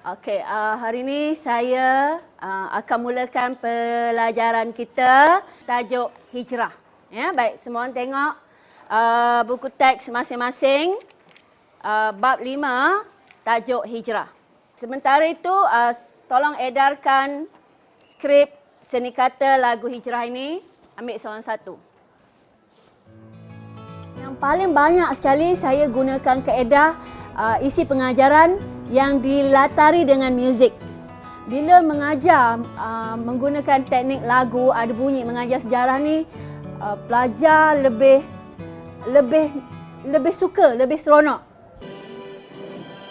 Okey, hari ini saya akan mulakan pelajaran kita tajuk hijrah. Ya, baik, semua orang tengok buku teks masing-masing, bab 5 tajuk hijrah. Sementara itu tolong edarkan skrip seni kata lagu hijrah ini, ambil seorang satu. Yang paling banyak sekali saya gunakan kaedah isi pengajaran yang dilatari dengan muzik. Bila mengajar menggunakan teknik lagu, ada bunyi mengajar sejarah ni, pelajar lebih suka, lebih seronok.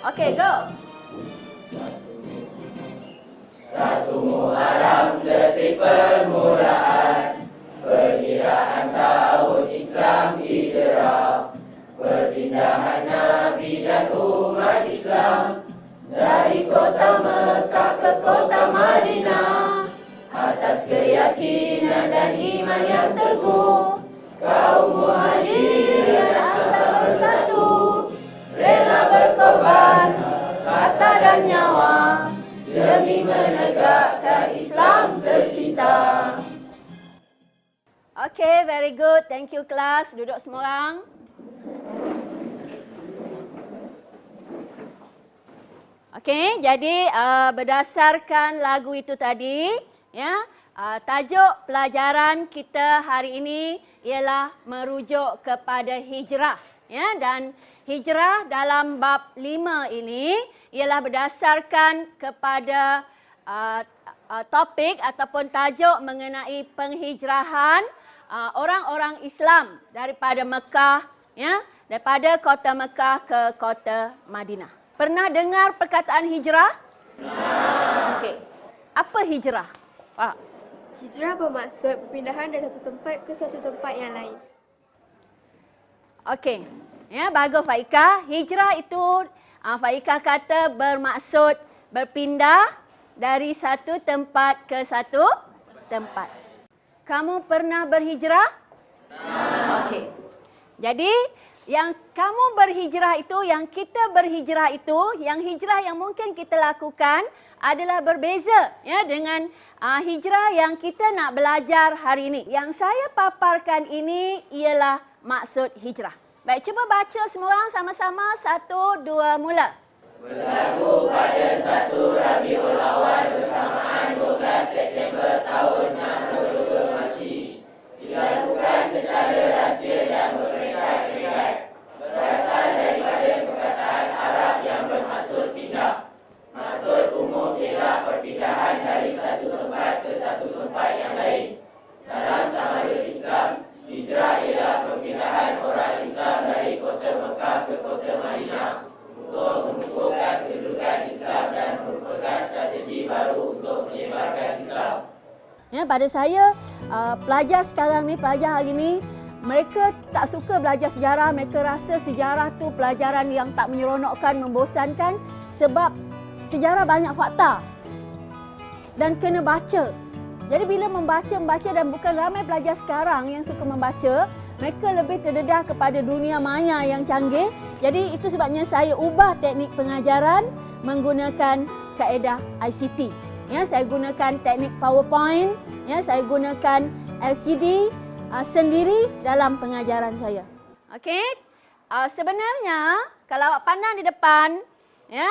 Okey, go. Satu Muharram detik permulaan perkiraan tahun Islam hijrah, perpindahan Nabi dan umat Islam dari kota Mekah ke kota Madinah. Atas keyakinan dan iman yang teguh, kaum muhajirin dan ansar bersatu, rela berkorban harta dan nyawa demi menegakkan Islam tercinta. Okay, very good. Thank you kelas. Duduk semua orang. Okay, jadi berdasarkan lagu itu tadi, ya, tajuk pelajaran kita hari ini ialah merujuk kepada hijrah. Ya, dan hijrah dalam bab 5 ini ialah berdasarkan kepada topik ataupun tajuk mengenai penghijrahan orang-orang Islam daripada Mekah, ya, daripada kota Mekah ke kota Madinah. Pernah dengar perkataan hijrah? Okey. Apa hijrah? Pak. Hijrah bermaksud perpindahan dari satu tempat ke satu tempat yang lain. Okey. Ya, bagus Faika. Hijrah itu Faika kata bermaksud berpindah dari satu tempat ke satu tempat. Kamu pernah berhijrah? Okey. Jadi, yang kamu berhijrah itu, yang kita berhijrah itu, yang hijrah yang mungkin kita lakukan adalah berbeza, ya, dengan hijrah yang kita nak belajar hari ini. Yang saya paparkan ini ialah maksud hijrah. Baik, cuba baca semua orang sama-sama. 1, 2, mula. Berlaku pada 1 Rabiul Awal bersamaan 12 September tahun 62 Masih, dilakukan secara rahsia dan berperingkat-peringkat, berasal daripada perkataan Arab yang bermaksud pindah. Maksud umum ialah perpindahan dari satu tempat ke satu tempat yang lain. Dalam tamadun Islam, hijrah ialah perpindahan orang Islam dari kota Mekah ke kota Madinah untuk mengukuhkan kedudukan Islam dan merupakan strategi baru untuk menyebarkan Islam. Ya, pada saya, pelajar sekarang ni, pelajar hari ni, mereka tak suka belajar sejarah. Mereka rasa sejarah tu pelajaran yang tak menyeronokkan, membosankan sebab sejarah banyak fakta dan kena baca. Jadi bila membaca dan bukan ramai pelajar sekarang yang suka membaca, mereka lebih terdedah kepada dunia maya yang canggih. Jadi itu sebabnya saya ubah teknik pengajaran menggunakan kaedah ICT. Ya, saya gunakan teknik PowerPoint, ya, saya gunakan LCD sendiri dalam pengajaran saya. Okey. Sebenarnya kalau awak pandang di depan, ya,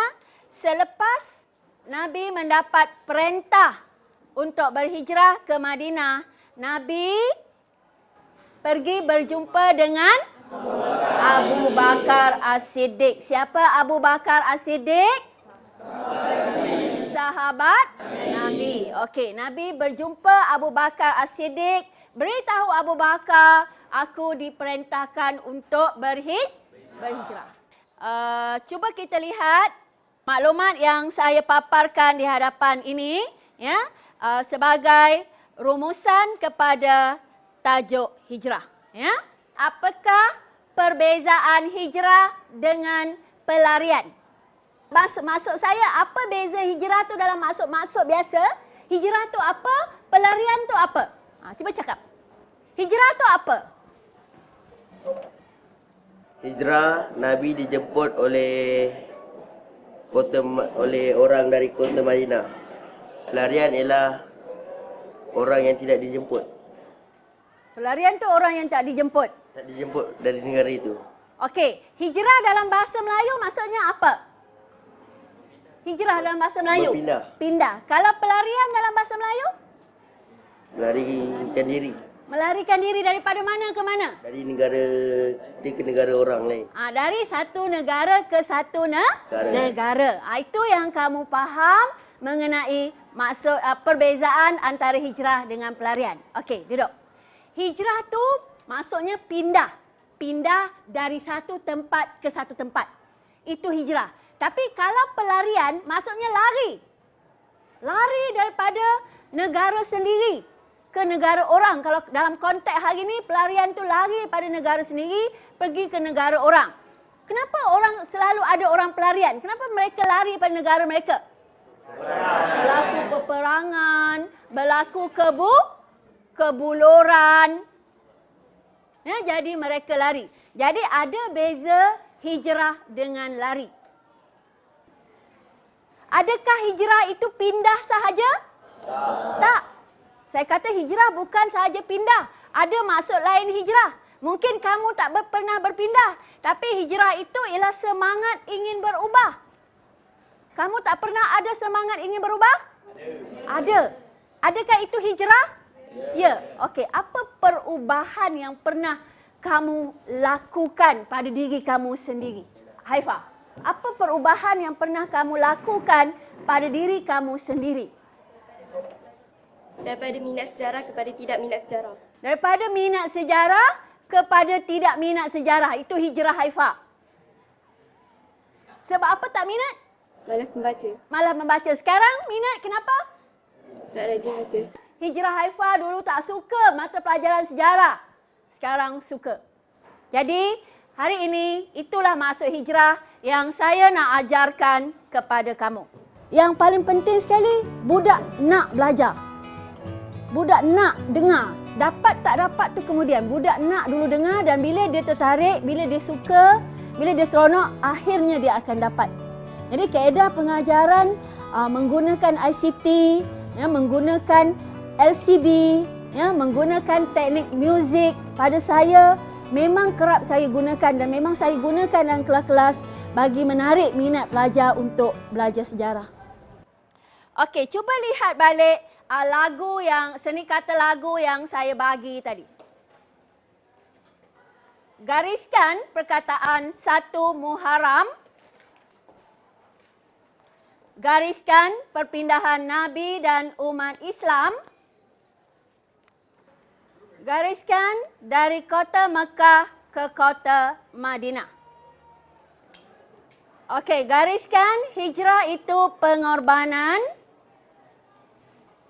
selepas Nabi mendapat perintah untuk berhijrah ke Madinah, Nabi pergi berjumpa dengan Abu Bakar As-Siddiq. Siapa Abu Bakar As-Siddiq? Sahabat Nabi. Okey, Nabi berjumpa Abu Bakar As-Siddiq, beritahu Abu Bakar, aku diperintahkan untuk berhijrah. Cuba kita lihat maklumat yang saya paparkan di hadapan ini, ya, sebagai rumusan kepada tajuk hijrah, ya. Apakah perbezaan hijrah dengan pelarian? Maksud saya, apa beza hijrah tu dalam maksud biasa? Hijrah tu apa? Pelarian tu apa? Cuba cakap. Hijrah tu apa? Hijrah, Nabi dijemput oleh oleh orang dari kota Madinah. Pelarian ialah orang yang tidak dijemput. Pelarian tu orang yang tak dijemput. Tak dijemput dari negara itu. Okey, hijrah dalam bahasa Melayu maksudnya apa? Hijrah dalam bahasa Melayu? Berpindah. Pindah. Kalau pelarian dalam bahasa Melayu? Melarikan diri. Melarikan diri daripada mana ke mana? Dari negara kita ke negara orang lain. Dari satu negara ke satu negara. Itu yang kamu faham mengenai maksud perbezaan antara hijrah dengan pelarian. Okey, duduk. Hijrah tu maksudnya pindah. Pindah dari satu tempat ke satu tempat. Itu hijrah. Tapi kalau pelarian maksudnya lari. Lari daripada negara sendiri ke negara orang. Kalau dalam konteks hari ini, pelarian tu lari pada negara sendiri, pergi ke negara orang. Kenapa orang selalu ada orang pelarian? Kenapa mereka lari pada negara mereka? Berlaku peperangan, berlaku kebuluran. Ya, jadi mereka lari. Jadi ada beza hijrah dengan lari. Adakah hijrah itu pindah sahaja? Tak. Saya kata hijrah bukan sahaja pindah. Ada maksud lain hijrah. Mungkin kamu tak pernah berpindah. Tapi hijrah itu ialah semangat ingin berubah. Kamu tak pernah ada semangat ingin berubah? Ada. Adakah itu hijrah? Ya. Okey. Apa perubahan yang pernah kamu lakukan pada diri kamu sendiri? Haifa, apa perubahan yang pernah kamu lakukan pada diri kamu sendiri? Daripada minat sejarah kepada tidak minat sejarah. Daripada minat sejarah kepada tidak minat sejarah. Itu hijrah Haifa. Sebab apa tak minat? Malas membaca. Malah membaca. Sekarang minat kenapa? Tak rajin baca. Hijrah Haifa dulu tak suka mata pelajaran sejarah. Sekarang suka. Jadi hari ini itulah maksud hijrah yang saya nak ajarkan kepada kamu. Yang paling penting sekali, budak nak belajar. Budak nak dengar. Dapat tak dapat tu kemudian. Budak nak dulu dengar dan bila dia tertarik, bila dia suka, bila dia seronok, akhirnya dia akan dapat. Jadi kaedah pengajaran menggunakan ICT, ya, menggunakan LCD, ya, menggunakan teknik muzik pada saya memang kerap saya gunakan dan memang saya gunakan dalam kelas-kelas bagi menarik minat pelajar untuk belajar sejarah. Okey, cuba lihat balik lagu yang, seni kata lagu yang saya bagi tadi. Gariskan perkataan 1 Muharram. Gariskan perpindahan Nabi dan umat Islam. Gariskan dari kota Mekah ke kota Madinah. Okey, gariskan hijrah itu pengorbanan.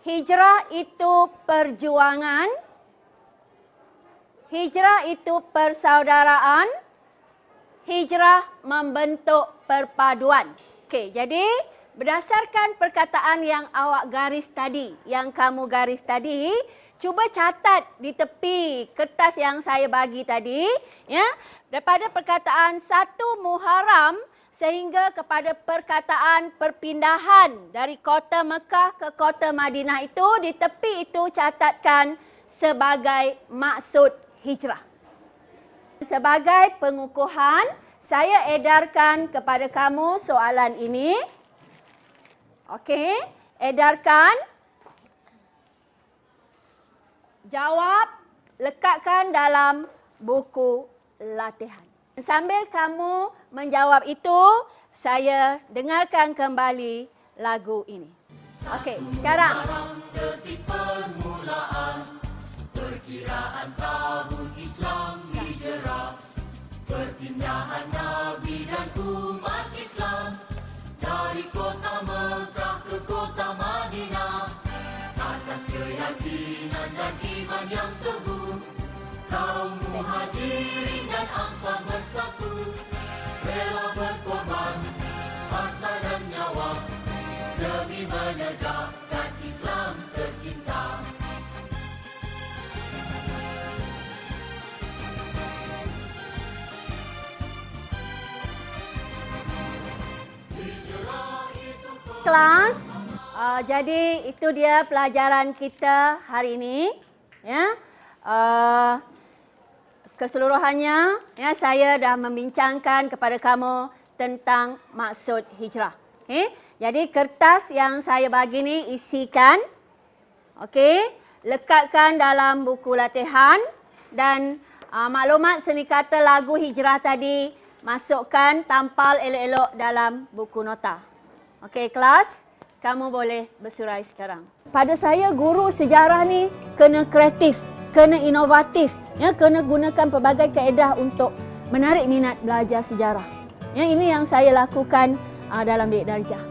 Hijrah itu perjuangan. Hijrah itu persaudaraan. Hijrah membentuk perpaduan. Okey, jadi berdasarkan perkataan yang awak garis tadi, yang kamu garis tadi, cuba catat di tepi kertas yang saya bagi tadi, ya. Daripada perkataan 1 Muharram sehingga kepada perkataan perpindahan dari kota Mekah ke kota Madinah itu, di tepi itu catatkan sebagai maksud hijrah. Sebagai pengukuhan, saya edarkan kepada kamu soalan ini. Okey, edarkan. Jawab, lekatkan dalam buku latihan. Sambil kamu menjawab itu, saya dengarkan kembali lagu ini. Okey, sekarang. Detik permulaan, perkiraan tahun Islam hijrah, perpindahan Nabi dan umat Islam dari kota Mekah ke kota Madinah. Atas keyakinan dan iman yang teguh, kaum muhajirin dan ansar bersatu, rela berkorban harta dan nyawa demi menegakkan Islam tercinta. Hijrah kelas. Jadi itu dia pelajaran kita hari ini. Ya. Keseluruhannya ya, saya dah membincangkan kepada kamu tentang maksud hijrah. Okey. Jadi kertas yang saya bagi ni isikan. Okey. Lekatkan dalam buku latihan dan maklumat seni kata lagu hijrah tadi masukkan tampal elok-elok dalam buku nota. Okey kelas, kamu boleh bersurai sekarang. Pada saya guru sejarah ni kena kreatif, kena inovatif, ya, kena gunakan pelbagai kaedah untuk menarik minat belajar sejarah. Ya, ini yang saya lakukan dalam Bidik Darjah.